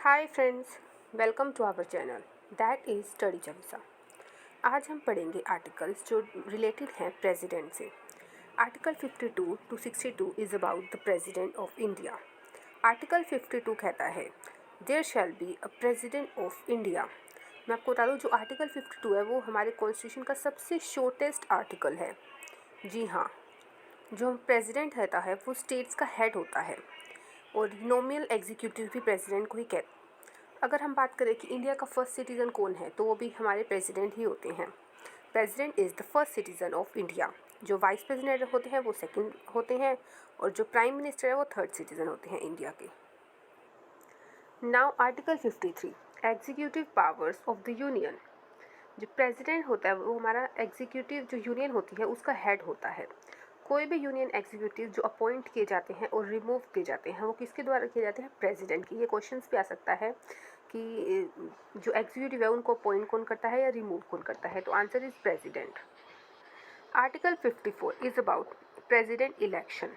Hi friends, welcome to our channel that is study चविसा। आज हम पढ़ेंगे आर्टिकल्स जो रिलेटेड हैं प्रेसिडेंट से। Article 52 to 62 is about the president of India. Article 52 कहता है there shall be a president of India. मैं आपको बता दूँ, जो आर्टिकल 52 है वो हमारे कॉन्स्टिट्यूशन का सबसे शॉर्टेस्ट आर्टिकल है। जी हाँ, जो प्रेसिडेंट रहता है वो स्टेट्स का हेड होता है और नॉमिनल एग्जीक्यूटिव भी प्रेसिडेंट को ही कहते हैं। अगर हम बात करें कि इंडिया का फर्स्ट सिटीज़न कौन है, तो वो भी हमारे प्रेसिडेंट ही होते हैं। President is the first citizen of India. जो वाइस प्रेसिडेंट होते हैं वो सेकंड होते हैं और जो प्राइम मिनिस्टर है वो थर्ड सिटीज़न होते हैं इंडिया के। Now article 53 executive powers of the union. जो प्रेसिडेंट होता है वो हमारा एग्जीक्यूटिव जो यूनियन होती है उसका हेड होता है। कोई भी यूनियन एग्जीक्यूटिव जो अपॉइंट किए जाते हैं और रिमूव किए जाते हैं वो किसके द्वारा किए जाते हैं? प्रेसिडेंट की। ये क्वेश्चंस भी आ सकता है कि जो एग्जीक्यूटिव है उनको अपॉइंट कौन करता है या रिमूव कौन करता है, तो answer is president. Article 54 is about president election.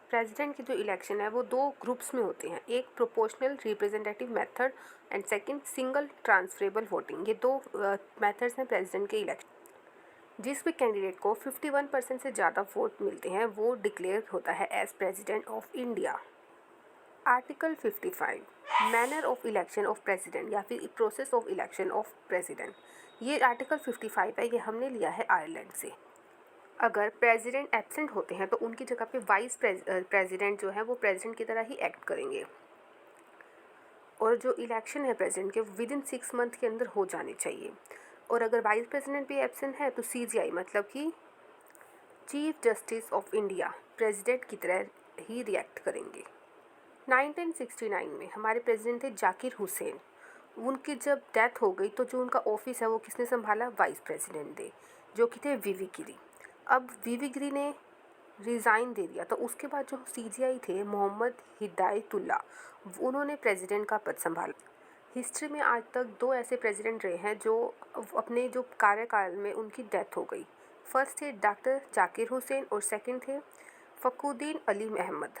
President की जो इलेक्शन है वो दो ग्रुप्स में होते हैं, एक proportional representative method and second single transferable voting. ये दो मेथड्स हैं प्रेसिडेंट के इलेक्शन। जिस भी कैंडिडेट को 51% से ज़्यादा वोट मिलते हैं वो डिक्लेयर होता है as president of India. Article 55 manner of election of president या फिर process of election of president. ये आर्टिकल 55 है, ये हमने लिया है आयरलैंड से। अगर प्रेसिडेंट एब्सेंट होते हैं तो उनकी जगह पे वाइस प्रेसिडेंट जो है वो प्रेसिडेंट की तरह ही एक्ट करेंगे। और जो इलेक्शन है प्रेसिडेंट के विद इन 6 मंथ के अंदर हो जाने चाहिए। और अगर वाइस प्रेसिडेंट भी एब्सेंट है तो CJI मतलब कि chief justice of India president की तरह ही रिएक्ट करेंगे। 1969 में हमारे प्रेसिडेंट थे जाकिर हुसैन। उनकी जब डेथ हो गई तो जो उनका ऑफिस है वो किसने संभाला? वाइस प्रेसिडेंट थे, जो कि थे वीवी गिरी। अब वीवी गिरी ने रिज़ाइन दे दिया तो उसके बाद जो CJI थे मोहम्मद हिदायतुल्ला, उन्होंने प्रेसिडेंट का पद संभाला। हिस्ट्री में आज तक दो ऐसे प्रेसिडेंट रहे हैं जो अपने जो कार्यकाल में उनकी डेथ हो गई। फर्स्ट थे डॉक्टर जाकिर हुसैन और सेकंड थे फ़खरुद्दीन अली अहमद।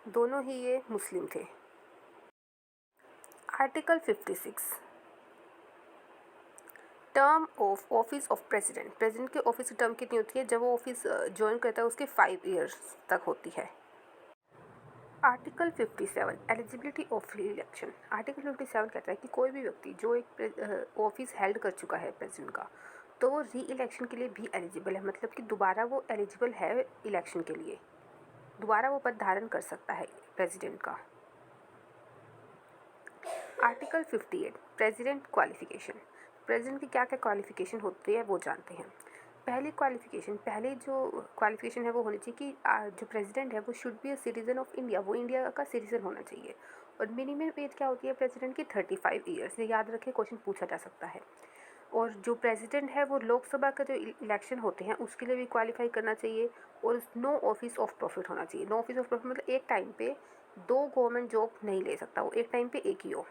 दोनों ही ये मुस्लिम थे। Article 56 term of office of president. President के ऑफिस की टर्म कितनी होती है? जब वो ऑफिस ज्वाइन करता है उसके 5 ईयर्स तक होती है। आर्टिकल 57 एलिजिबिलिटी ऑफ री इलेक्शन। आर्टिकल 57 कहता है कि कोई भी व्यक्ति जो एक ऑफिस हेल्ड कर चुका है प्रेसिडेंट का, तो वो री इलेक्शन के लिए भी एलिजिबल है। मतलब कि दोबारा वो एलिजिबल है इलेक्शन के लिए, दोबारा वो पद धारण कर सकता है प्रेसिडेंट का। Article 58 president qualification. प्रेसिडेंट की क्या क्या क्वालिफिकेशन होती है वो जानते हैं। पहली जो क्वालिफिकेशन है वो होनी चाहिए कि जो प्रेसिडेंट है वो should be a citizen of India, वो इंडिया का सिटीज़न होना चाहिए। और मिनिमम एज क्या होती है प्रेसिडेंट की? 35 ईयर्स। ये याद रखें, क्वेश्चन पूछा जा सकता है। और जो प्रेसिडेंट है वो लोकसभा का जो इलेक्शन होते हैं उसके लिए भी क्वालिफाई करना चाहिए। और नो ऑफिस ऑफ प्रॉफिट होना चाहिए। नो ऑफिस ऑफ प्रॉफिट मतलब एक टाइम पे दो गवर्नमेंट जॉब नहीं ले सकता, वो एक टाइम पे एक ही हो।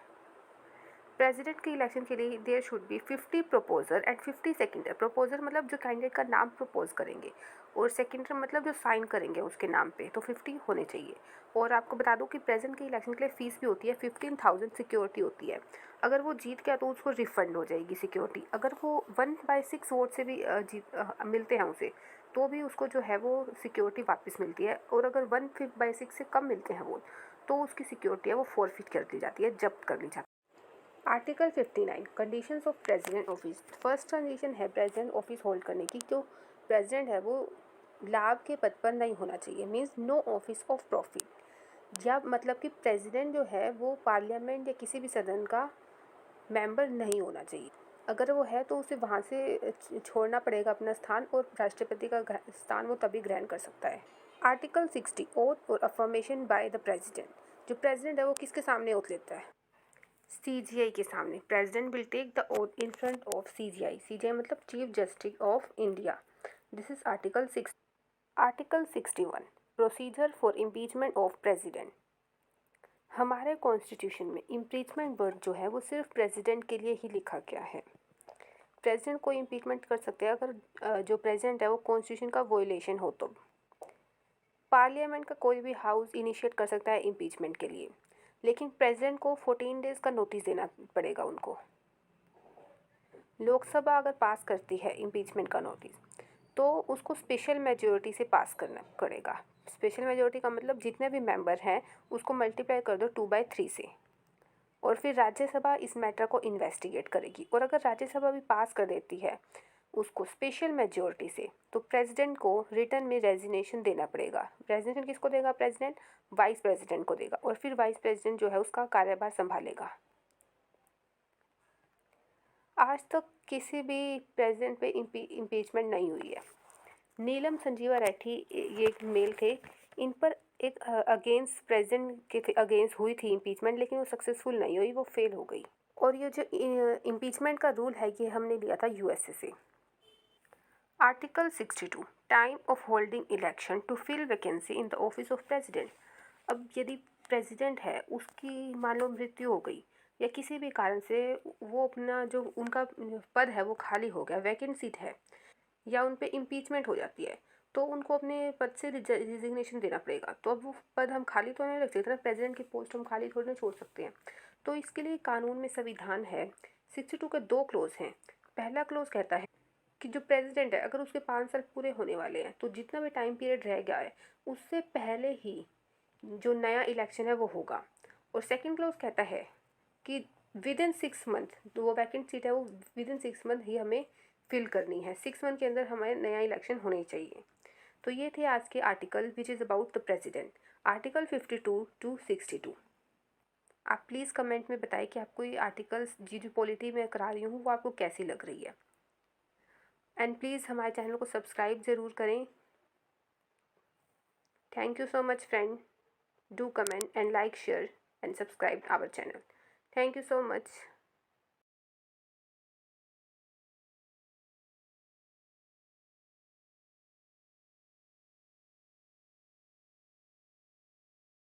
प्रेसिडेंट के इलेक्शन के लिए there should be 50 proposer and 50 seconder. Proposer मतलब जो कैंडिडेट का नाम प्रपोज करेंगे, और सेकेंडर मतलब जो साइन करेंगे उसके नाम पे, तो 50 होने चाहिए। और आपको बता दूं कि प्रेसिडेंट के इलेक्शन के लिए फ़ीस भी होती है, 15,000 सिक्योरिटी होती है। अगर वो जीत गया तो उसको रिफंड हो जाएगी सिक्योरिटी। अगर वो 1/6 वोट से भी मिलते हैं उसे, तो भी उसको जो है वो सिक्योरिटी वापस मिलती है। और अगर 1/5 से कम मिलते हैं वोट, तो उसकी सिक्योरिटी है वो फॉरफिट कर दी जाती है, जब्त कर ली जाती है। Article 59 conditions of president office. First condition है प्रेसिडेंट ऑफिस होल्ड करने की, जो प्रेसिडेंट है वो लाभ के पद पर नहीं होना चाहिए, means no office of profit. या मतलब कि प्रेसिडेंट जो है वो पार्लियामेंट या किसी भी सदन का मेंबर नहीं होना चाहिए। अगर वो है तो उसे वहाँ से छोड़ना पड़ेगा अपना स्थान, और राष्ट्रपति का स्थान वो तभी ग्रहण कर सकता है। आर्टिकल 60 ओथ और अफर्मेशन बाय द प्रेसिडेंट। जो प्रेसिडेंट है वो किसके सामने ओथ लेता है? CJI के सामने। President will take the oath in front of CJI। CJI मतलब chief justice of India. This is article 6। Article 61 procedure for impeachment of president. हमारे कॉन्स्टिट्यूशन में इम्पीचमेंट वर्ड जो है वो सिर्फ प्रेसिडेंट के लिए ही लिखा गया है। प्रेसिडेंट को इम्पीचमेंट कर सकते हैं अगर जो प्रेसिडेंट है वो कॉन्स्टिट्यूशन का वोलेशन हो तो। पार्लियामेंट का कोई भी हाउस इनिशिएट कर सकता है इम्पीचमेंट के लिए। लेकिन प्रेसिडेंट को 14 डेज़ का नोटिस देना पड़ेगा उनको। लोकसभा अगर पास करती है इम्पीचमेंट का नोटिस तो उसको स्पेशल मेजोरिटी से पास करना पड़ेगा। स्पेशल मेजोरिटी का मतलब जितने भी मेंबर हैं उसको मल्टीप्लाई कर दो 2/3 से, और फिर राज्यसभा इस मैटर को इन्वेस्टिगेट करेगी। और अगर राज्यसभा भी पास कर देती है उसको स्पेशल मेजोरिटी से, तो प्रेसिडेंट को रिटर्न में रेजिग्नेशन देना पड़ेगा। रेजिग्नेशन किसको देगा? प्रेसिडेंट वाइस प्रेसिडेंट को देगा, और फिर वाइस प्रेसिडेंट जो है उसका कार्यभार संभालेगा। आज तक किसी भी प्रेसिडेंट पे इम्पीचमेंट नहीं हुई है। नीलम संजीवा रेड्डी ये एक मेल थे, इन पर एक अगेंस्ट प्रेसिडेंट के अगेंस्ट हुई थी इम्पीचमेंट, लेकिन वो सक्सेसफुल नहीं हुई, वो फेल हो गई। और ये जो इम्पीचमेंट का रूल है ये हमने लिया था यूएसए से। Article 62 time of holding election to fill vacancy in the office of president. अब यदि प्रेसिडेंट है उसकी मान लो मृत्यु हो गई या किसी भी कारण से वो अपना जो उनका पद है वो खाली हो गया, वैकेंट सीट है, या उन पे इम्पीचमेंट हो जाती है, तो उनको अपने पद से रिजिग्नेशन देना पड़ेगा। तो अब वो पद हम खाली तो नहीं रख सकते ना, प्रेसिडेंट की पोस्ट हम खाली थोड़ी ना छोड़ सकते हैं। तो इसके लिए कानून में संविधान है, 62 के 2 क्लोज हैं। पहला क्लोज कहता है कि जो प्रेसिडेंट है अगर उसके 5 साल पूरे होने वाले हैं तो जितना भी टाइम पीरियड रह गया है उससे पहले ही जो नया इलेक्शन है वो होगा। और सेकंड क्लोज कहता है कि विद इन 6 मंथ जो वो वैकेंट सीट है वो विद इन 6 मंथ ही हमें फिल करनी है। 6 मंथ के अंदर हमें नया इलेक्शन होने चाहिए। तो ये थे आज के article which is about the president, article 52 to 62। आप प्लीज़ कमेंट में बताएं कि आपको ये आर्टिकल्स जो पॉलिटी में करा रही हूँ वो आपको कैसी लग रही है। एंड प्लीज़ हमारे चैनल को सब्सक्राइब ज़रूर करें। Thank you so much friend. Do comment and like, share and subscribe our channel. Thank you so much.